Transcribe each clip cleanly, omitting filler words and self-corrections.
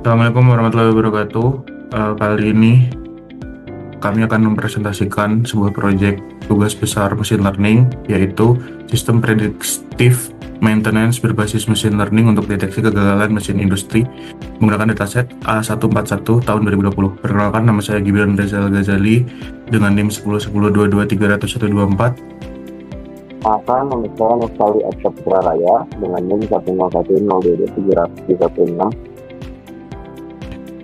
Assalamualaikum warahmatullahi wabarakatuh. Kali ini kami akan mempresentasikan sebuah proyek tugas besar machine learning, yaitu sistem prediktif maintenance berbasis machine learning untuk deteksi kegagalan mesin industri menggunakan dataset A141 tahun 2020. Perkenalkan, nama saya Gibran Rizal Ghazali dengan NIM 101022300124. Akan memesan sekali Eksa Putra Raya dengan NIM 1010223036.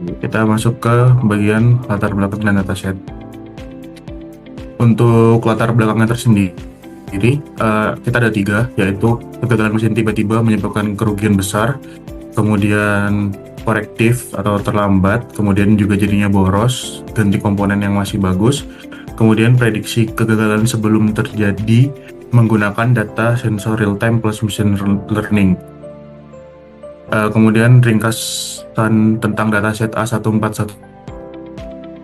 Kita masuk ke bagian latar belakang dan dataset. Untuk latar belakangnya tersendiri, kita ada 3, yaitu kegagalan mesin tiba-tiba menyebabkan kerugian besar, kemudian korektif atau terlambat, kemudian juga jadinya boros, ganti komponen yang masih bagus, kemudian prediksi kegagalan sebelum terjadi menggunakan data sensor real time plus machine learning. Kemudian ringkasan tentang dataset A141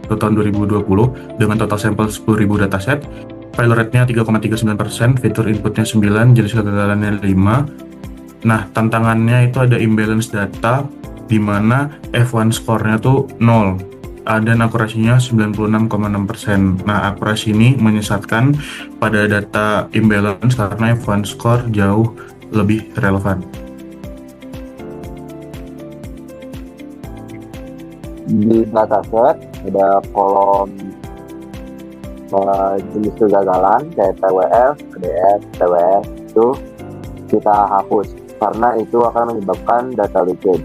tahun 2020 dengan total sampel 10.000 dataset, failure rate-nya 3,39%, fitur inputnya 9, jenis kegagalannya 5. Nah, tantangannya itu ada imbalance data di mana F1 score-nya tuh 0 dan akurasinya 96,6%. Nah, akurasi ini menyesatkan pada data imbalance karena F1 score jauh lebih relevan. Di dataset ada kolom jenis kegagalan kayak TWF, TDS, TWS itu kita hapus karena itu akan menyebabkan data leakage.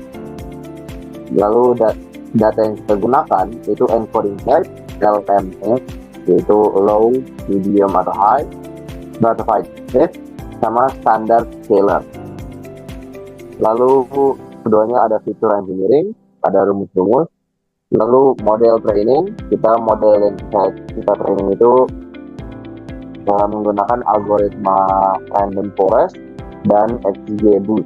Lalu data yang kita gunakan itu encoding type LMS, yaitu low, medium atau high, butterfly shift, sama standard scalar. Lalu keduanya ada fitur engineering, ada rumus-rumus. Lalu model training, model yang kita training itu menggunakan algoritma random forest dan XGBoost.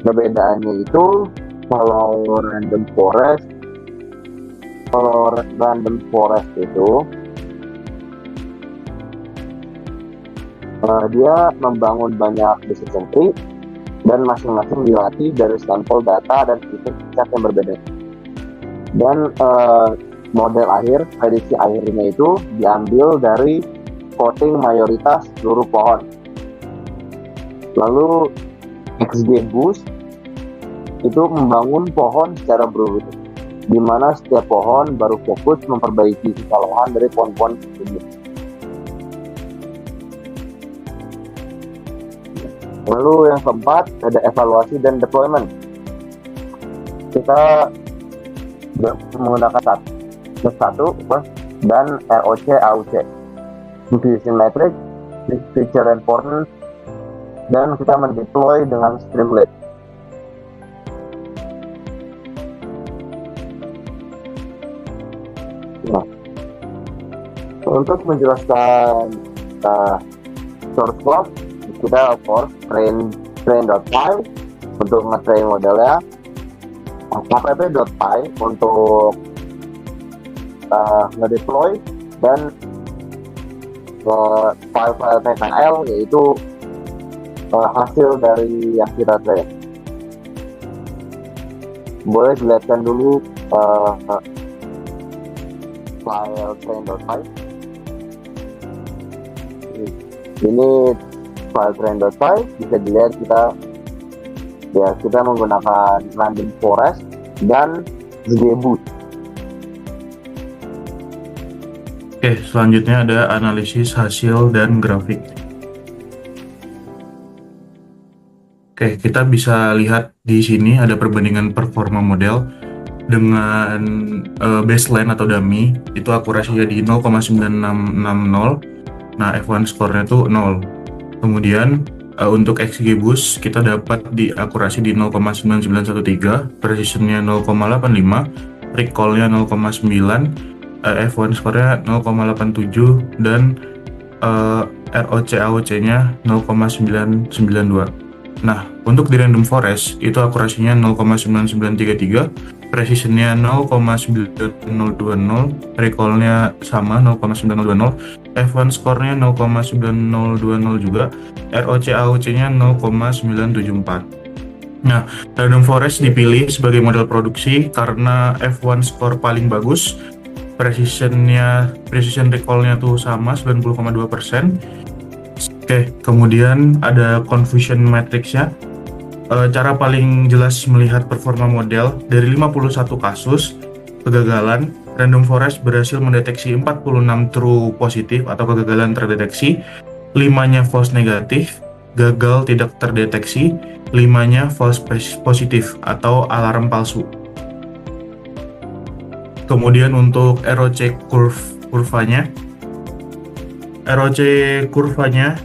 Perbedaannya itu kalau random forest itu dia membangun banyak decision tree dan masing-masing dilatih dari sampel data dan fitur yang berbeda. Dan model akhir, prediksi akhirnya itu diambil dari voting mayoritas seluruh pohon. Lalu XGBoost itu membangun pohon secara berurut, di mana setiap pohon baru fokus memperbaiki kesalahan dari pohon-pohon sebelumnya. Lalu yang keempat ada evaluasi dan deployment. Kita menggunakan satu dan ROC AUC, inclusion matrix, feature importance, dan kita mendeploy dengan Streamlit. Nah, untuk menjelaskan source code, kita train.py untuk nge-train modelnya, app.py untuk nge-deploy, dan file-file TKL yaitu hasil dari yang kita train. Boleh dilihatkan dulu file train.py. Ini file train.py, bisa dilihat kita menggunakan random forest dan XGBoost. Oke, selanjutnya ada analisis hasil dan grafik. Oke, kita bisa lihat di sini ada perbandingan performa model dengan baseline atau dummy, itu akurasinya di 0,9660. Nah, F1 score-nya tuh 0. Kemudian untuk XGBoost kita dapat di akurasi di 0,9913, precision-nya 0,85, recall-nya 0,9, F1 score-nya 0,87, dan ROC AOC-nya 0,992. Nah, untuk di random forest itu akurasinya 0,9933, precision-nya 0,9020, recall-nya sama 0,9020, F1 score-nya 0,9020 juga, ROC AOC-nya 0,974. Nah, Random Forest dipilih sebagai model produksi karena F1 score paling bagus, precision recall-nya tuh sama 90,2%. Oke, kemudian ada confusion matrix-nya. Cara paling jelas melihat performa model dari 51 kasus kegagalan, Random Forest berhasil mendeteksi 46 true positif atau kegagalan terdeteksi, 5-nya false negatif, gagal tidak terdeteksi, 5-nya false positif atau alarm palsu. Kemudian untuk ROC kurvanya, ROC kurvanya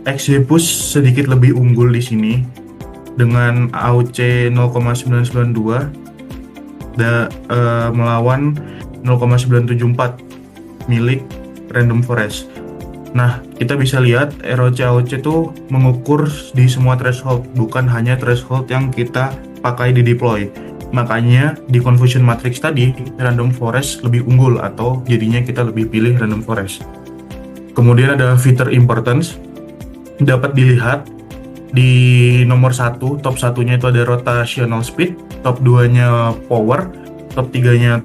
Exvius sedikit lebih unggul di sini dengan AOC 0,992 melawan 0,974 milik Random Forest. Nah, kita bisa lihat ROC-AOC itu mengukur di semua threshold, bukan hanya threshold yang kita pakai di deploy. Makanya di confusion matrix tadi, Random Forest lebih unggul atau jadinya kita lebih pilih Random Forest. Kemudian ada feature importance, dapat dilihat di nomor 1, top 1-nya itu ada rotational speed, top 2-nya power, top 3-nya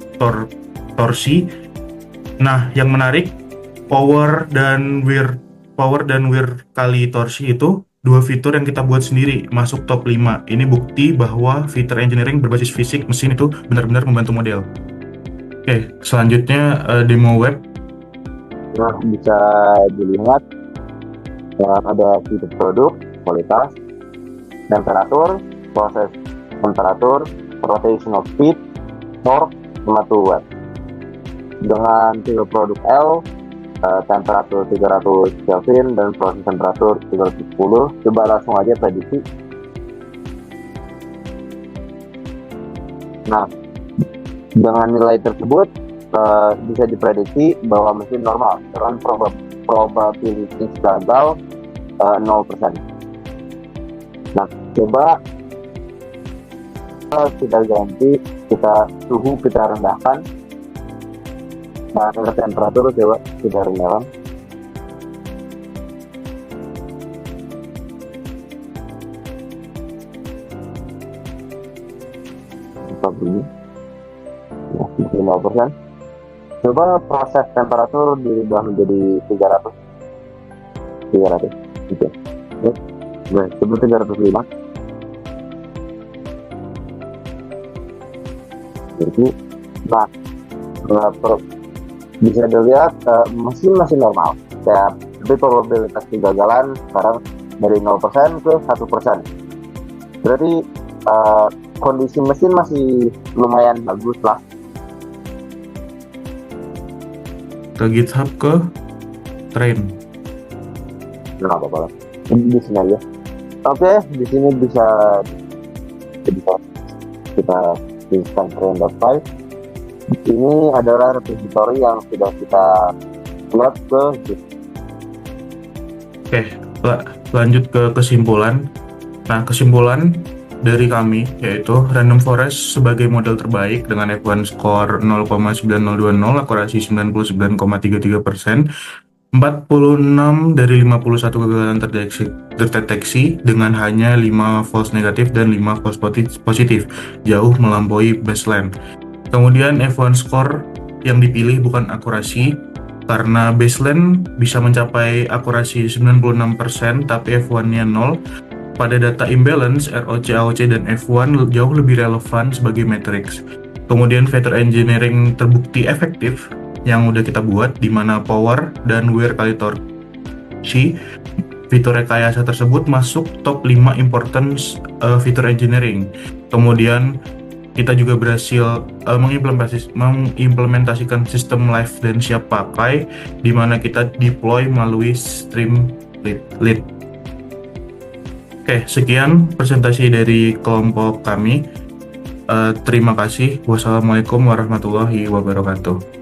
torsi. Nah, yang menarik, power dan wear kali torsi itu dua fitur yang kita buat sendiri masuk top 5. Ini bukti bahwa fitur engineering berbasis fisik mesin itu benar-benar membantu model. Oke, selanjutnya demo web. Nah, bisa dilihat ada fitur produk, kualitas, temperatur, proses temperatur, rotational speed, torque, sama watt. Dengan tipe produk L, temperatur 300 Kelvin dan proses temperatur 310. Coba langsung aja prediksi. Nah, dengan nilai tersebut bisa diprediksi bahwa mesin normal dengan probability gagal 0%. Nah, coba kita ganti, suhu kita rendahkan, nah temperatur coba kita rendahkan. Begini, ya, 5%. Coba proses temperatur dirubah menjadi 300. Oke. Nah, coba 305. Jadi, nah, bisa dilihat mesin masih normal. Tapi probabilitas kegagalan sekarang dari 0% ke 1%. Berarti kondisi mesin masih lumayan bagus lah. Ke GitHub, ke train. Nggak apa-apa lah. Di sini aja. Oke, di sini bisa kita tuliskan train.py. Ini adalah repository yang sudah kita upload ke GitHub. Oke, lanjut ke kesimpulan. Nah, kesimpulan dari kami yaitu Random Forest sebagai model terbaik dengan F1 score 0,9020, akurasi 99,33%, 46 dari 51 kegagalan terdeteksi dengan hanya 5 false negatif dan 5 false positif, jauh melampaui baseline. Kemudian F1 score yang dipilih bukan akurasi, karena baseline bisa mencapai akurasi 96%, tapi F1-nya 0. Pada data imbalance, ROC, AOC, dan F1 jauh lebih relevan sebagai matrix. Kemudian feature engineering terbukti efektif yang udah kita buat, di mana power dan wear kali torsi, fitur rekayasa tersebut masuk top 5 importance fitur engineering. Kemudian kita juga berhasil mengimplementasikan sistem live dan siap pakai, di mana kita deploy melalui Streamlit. Oke, sekian presentasi dari kelompok kami. Terima kasih. Wassalamualaikum warahmatullahi wabarakatuh.